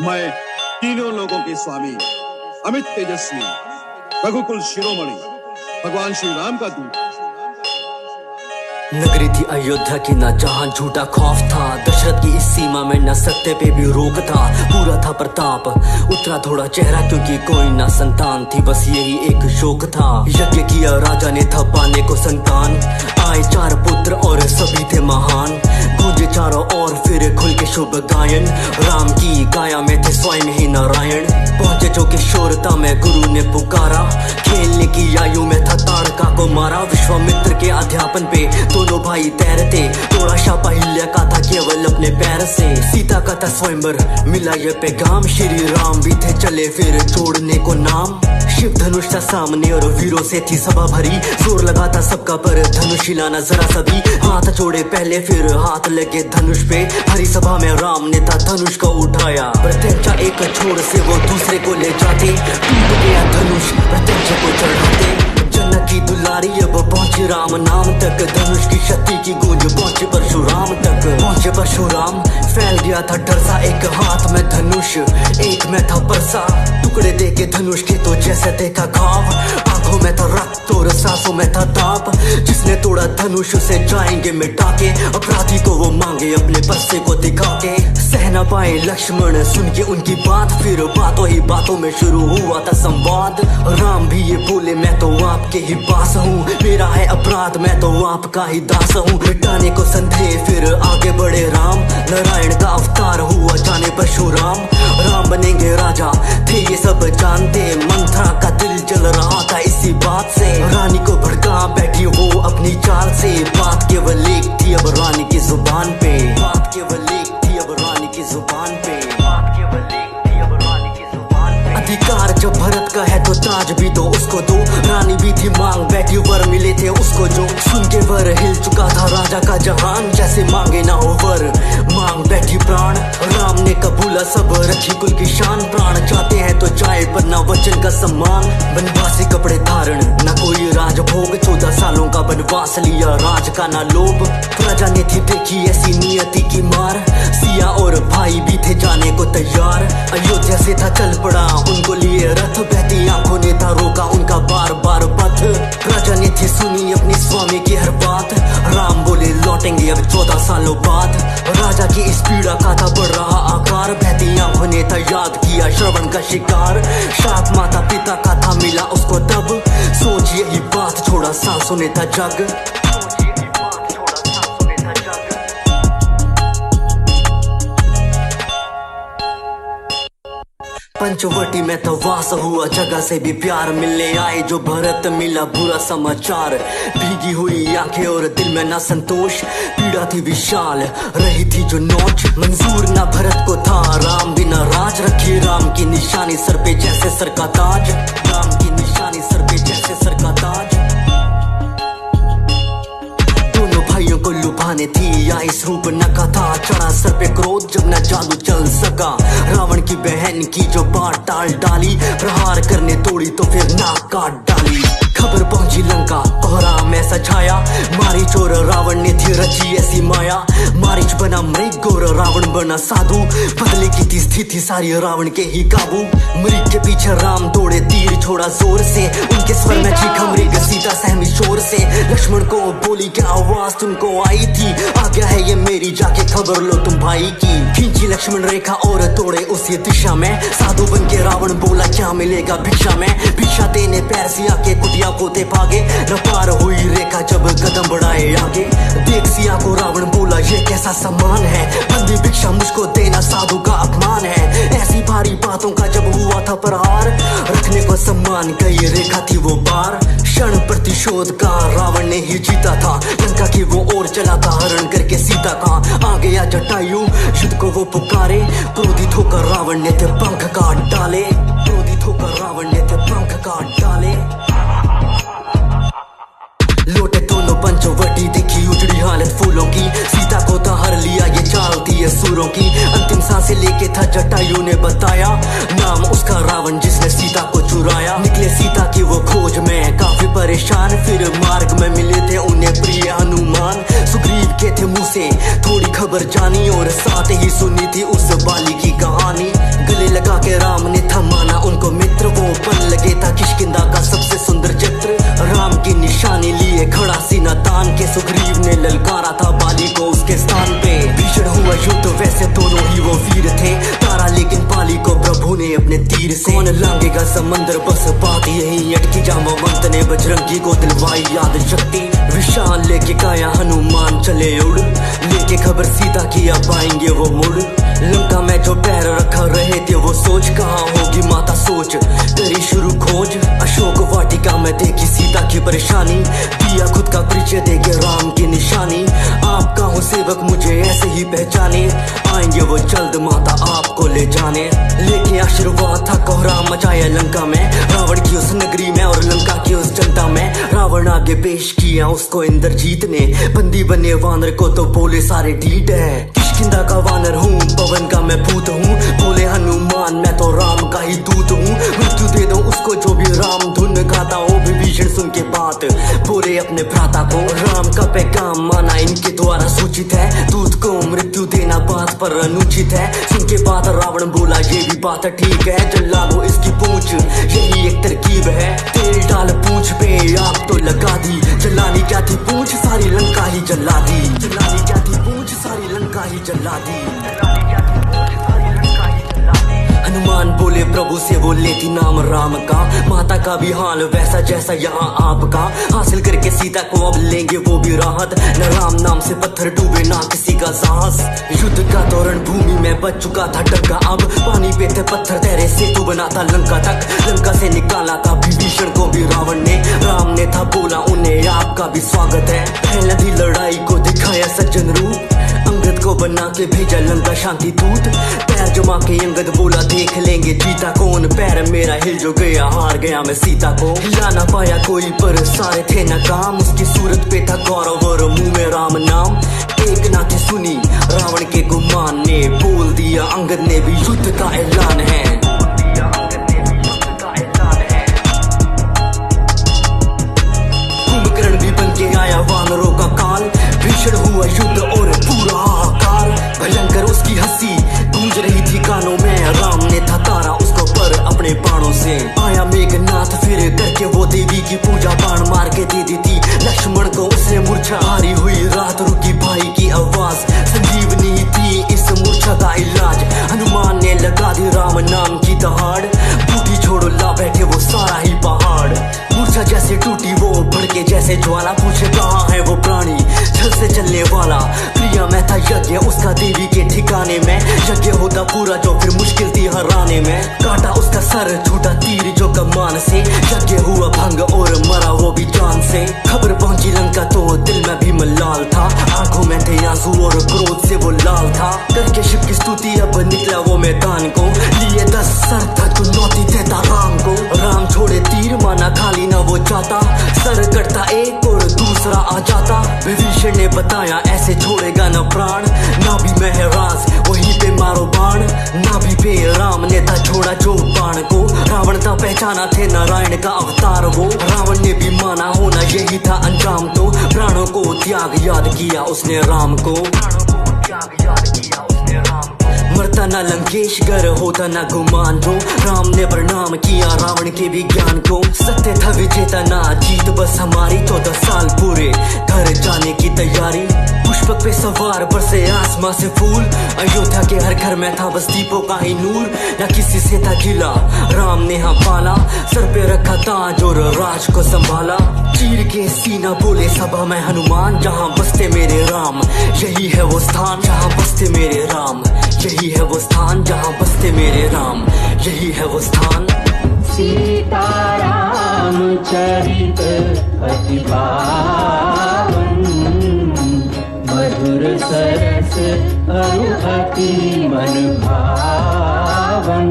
मैं तीनों लोगों के स्वामी अमित तेजस्वी रघुकुल शिरोमणि भगवान श्री राम का दूत। नगरी थी अयोध्या की ना जहां झूठा खौफ था। दशरथ की इस सीमा में न सत्य पे भी रोक था। पूरा था प्रताप, उतरा थोड़ा चेहरा क्योंकि कोई ना संतान थी, बस यही एक शोक था। यज्ञ किया राजा ने था पाने को संतान, आए 4 पुत्र और सभी थे महान। गूंजे चारों ओर फिर खुल के शुभ गायन, राम की काया में थे स्वयं ही नारायण। पहुंचे जो किशोरता में गुरु ने पुकारा, खेलने की आयु में था ताड़का को मारा। विश्वामित्र के अध्यापन पे दोनों भाई तैरते, तोड़ा शापा हिल्या का था केवल अपने पैर से। सीता का था स्वयंवर मिला ये पैगाम, श्री राम भी थे चले फिर छोड़ने को नाम। शिव धनुष था सामने और वीरों से थी सभा भरी, जोर लगा था सबका पर धनुष हिलाना जरा सभी। हाथ जोड़े पहले फिर हाथ लगे धनुष पे, हरी सभा में राम ने था धनुष को उठाया। प्रत्यंचा एक छोर से वो दूसरे को ले जाते, टूट गया धनुष प्रत्यंचा को चढ़ाते। जनक की दुलारी अब पहुंचे राम नाम तक, धनुष की शक्ति की गूंज पहुंचे परशुराम तक। पहुंचे परशुराम फैल गया था डर सा, एक हाथ में धनुष एक में था परसा। टुकड़े देके धनुष के तो जैसे देखा घाव, आंखों में था रक्त और सांसों में था ताप। जिसने तोड़ा धनुष उसे जाएंगे मिटा के, अपराधी को वो मांगे अपने परसे को दिखा के। सह न पाए लक्ष्मण सुन के उनकी बात, फिर बातों ही बातों में शुरू हुआ था संवाद। राम भी ये बोले मैं तो आपके ही पास हूँ, मेरा है अपराध मैं तो आपका ही दास हूँ। मिटाने को संदेह फिर आगे बढ़े राम, नारायण का अवतार हुआ जाने परशुराम। राम बनेंगे राजा थे ये सब जानते, मंथरा का दिल जल रहा था इसी बात से। रानी को भड़का बैठी वो अपनी चाल से, बात केवल एक थी अब रानी की जुबान पे। बात केवल एक थी अब रानी की जुबान पे। बात केवल एक थी अब रानी की जुबान पे। अधिकार जब भरत का है तो ताज भी तो उसको दो, रानी भी थी मांग बैठी वर मिले थे उसको जो। सुन के वर हिल चुका था राजा का जहान, जैसे मांगे ना हो वर मांग बैठी प्राण। राम ने कबूला सब रखी कुल की शान, प्राण चाहते हैं तो जाए पर ना वचन का सम्मान। बनवासी कपड़े धारण ना कोई राज भोग, 14 सालों का बनवास लिया राज का ना लोभ। प्रजा ने थी देखी ऐसी नियति की मार, सिया और भाई भी थे जाने को तैयार। अयोध्या से था चल पड़ा उनको लिए रथ, बहती आंखों ने था रोका उनका बार बार पथ। प्रजा ने थी सुनी अपनी स्वामी की हर बात, राम बोले लौटेंगे अब 14 सालों बाद। राजा की इस पीड़ा का था बढ़ रहा आकार, बहती आंखों ने था याद किया श्रवण का शिकार। शाप माता पिता का था मिला उसको तब, सोच यही बात छोड़ा सांसों ने था जग। पंचवटी में तो वास हुआ, जगह से भी प्यार मिलने आए जो भरत मिला बुरा समाचार। भीगी हुई आंखें और दिल में ना संतोष, पीड़ा थी विशाल रही थी जो नोच। मंजूर ना भरत को था राम बिना राज, रखी राम की निशानी सर पे जैसे सर का ताज। राम की निशानी सर पे जैसे सर का ताज। भाइयों को लुभाने थी या इस रूप नका था, चढ़ा सर पे क्रोध जब न जादू चल सका। रावण की बहन की जो बात टाल डाली, प्रहार करने तोड़ी तो फिर नाक काट डाली। खबर पहुंची लंका कोहराम ऐसा छाया, मारीच और रावण ने थी रची ऐसी माया। मारीच बना मृग और रावण बना साधु, बदले की थी स्थिति सारी रावण के ही काबू। मृग के पीछे राम दौड़े तीर छोड़ा जोर से, उनके स्वर में चीखा मृग सीता सहमी शोर से। लक्ष्मण को बोली क्या आवाज तुमको आई थी, आ गया है ये मेरी जाके खबर लो तुम भाई की। खींची लक्ष्मण रेखा और तोड़े उसी दिशा में, साधु बन के रावण बोला क्या मिलेगा भिक्षा में। भिक्षा देने पैर सिया के कुटिया पोते भागे, न पार हुई रेखा जब कदम बढ़ाए आगे। देख सिया को रावण बोला ये कैसा सम्मान है, बंदी भिक्षा मुझको देना साधु का अपमान है। ऐसी भारी बातों का जब हुआ था प्रहार, रखने को सम्मान गई रेखा थी वो पार। क्षण प्रतिशोध का रावण ने ही जीता था, लंका की वो ओर चला था हरण करके सीता का। आ गया जटायु युद्ध को वो पुकारे, क्रोधित होकर रावण ने थे पंख काट डाले। क्रोधित होकर रावण ने थे पंख काट डाले। लौटे दोनों पंचवटी देखी उजड़ी हालत फूलों की, सीता को था हर लिया ये चाल थी ये सूरों की। अंतिम सांसें लेके था जटायु ने बताया, नाम उसका रावण जिसने सीता को चुराया। निकले सीता की वो खोज में काफी परेशान, फिर मार्ग में मिले थे उन्हें प्रिय हनुमान। सुग्रीव के थे मुंह से थोड़ी खबर जानी, और साथ ही सुनी थी उस बाली की कहानी। याद शक्ति विशाल लेके काया हनुमान चले उड़, लेके खबर सीता की अब आएंगे वो मुड़। लंका में जो पैर रखा रहे थे वो सोच, कहाँ होगी माता सोच, करी शुरू खोज। अशोक वाटिका में देखी सीता की परेशानी, दिया खुद का परिचय देके राम की निशानी। आपका हूँ सेवक मुझे ऐसे ही पहचाने, आएंगे वो जल्द माता आपको ले जाने। लेके आशीर्वाद था कोहराम मचाया लंका में, रावण की उस नगरी में और लंका की उस जनता में। रावण आगे पेश किया उसको इंद्रजीत ने, बंदी बने वानर को तो बोले सारे ढीठ है। किष्किंधा का वानर हूँ, पवन का मैं भूत हूँ, बोले हनुमान मैं तो राम का ही दूत हूँ। मृत्यु दे दो उसको जो भी राम धुन गाता हो। विभीषण सुन के बात बोले अपने भ्राता को, राम का पैगाम माना इनके द्वारा सूचित है, दूत को मृत्यु देना बात पर अनुचित है। सुन के बात रावण बोला ये भी बात ठीक है, जला वो इसकी पूंछ यही एक तरकीब है। तेल डाल पूंछ पे आग तो लगा दी, जलानी क्या थी पूंछ सारी लंका ही जला दी। जलानी क्या थी पूंछ सारी लंका ही जला दी। हनुमान बोले प्रभु से वो लेती नाम राम का, माता का भी हाल वैसा जैसा यहाँ आपका। हासिल करके सीता को अब लेंगे वो भी राहत, न राम नाम से पत्थर डूबे ना किसी का साहस। युद्ध का दौरान भूमि में बच चुका था डग्गा, अब पानी पे थे पत्थर तेरे सेतु बना था लंका तक। लंका से निकाला था विभीषण को भी रावण ने, राम ने था बोला उन्हें आपका भी स्वागत है। पहले भी लड़ाई को दिखाया सज्जन रूप, अंगद को बना के भेजा लंका शांति दूत। पैर जमा के अंगद बोला देख लेंगे जीता कौन, पैर मेरा हिल जो गया हार गया मैं सीता को। हिला ना पाया कोई पर सारे थे नाकाम, उसकी सूरत पे था गौरव और मुंह में राम नाम। एक ना थी सुनी रावण के गुमान ने, बोल दिया अंगद ने भी युद्ध का ऐलान है। कुंभकर्ण भी बन के आया वानरों का काल, भीषण हुआ युद्ध और पूरा हाहाकार। भयंकर उसकी हंसी गूंज रही थी कानों में, राम ने था तारा उसको पर अपने बाणों से। आया मेघनाथ फिर करके वो देवी की पूजा, बाण मार के दे दी थी लक्ष्मण को उसने मूर्छा। हारी हुई रात रुकी भाई की आवाज, संजीवनी थी इस मूर्छा का इलाज। हनुमान ने लगा दी राम नाम की दहाड़, बूटी छोड़ो ला बैठे वो सारा ही पहाड़। मूर्छा जैसे टूटी वो भड़के जैसे ज्वाला, पूछे कहाँ है वो प्राणी छल से चलने वाला। प्रिया में था यज्ञ उसका देवी के ठिकाने में, यज्ञ होता पूरा जो फिर मुश्किल थी हराने में। काटा उसका सर छूटा तीर जो कमान से, यज्ञ हुआ भंग और मरा वो भी जान से। खबर पहुंची लंका तो दिल में भी मलाल था, आंखों में थे आंसू और क्रोध से वो लाल था। करके शिव की स्तुति अब निकला वो मैदान को, लिए 10 सर था चुनौती देता राम को। राम छोड़े तीर माना खाली ना वो जाता, सर कटता एक और दूसरा आ जाता। विभीषण ने बताया ऐसे छोड़ेगा न प्राण, ना भी महराज वहीं पे मारो बाण। ना भी पे राम ने था छोड़ा जो बाण को, रावण था पहचाना थे नारायण का अवतार वो। रावण ने भी माना होना यही था अंजाम, तो प्राणों को त्याग याद किया उसने राम को। मरता ना लंकेश गर होता ना गुमान जो, राम ने प्रणाम किया रावण के भी ज्ञान को। सत्य था विजेता ना जीत बस हमारी, 14 साल पूरे घर जाने की तैयारी। पुष्पक पे सवार बरसे आसमां से फूल, अयोध्या के हर घर में था बस दीपों का ही नूर। ना किसी से था गिला राम ने हाँ पाला, सर पे रखा ताज और राज को संभाला। चीर के सीना बोले सभा में हनुमान, जहाँ बसते मेरे राम यही है वो स्थान। जहाँ बसते मेरे राम यही है वो स्थान, जहाँ बसते मेरे राम यही है वो स्थान। सीताराम चरित अति पावन, मधुर सरस अति मन भावन।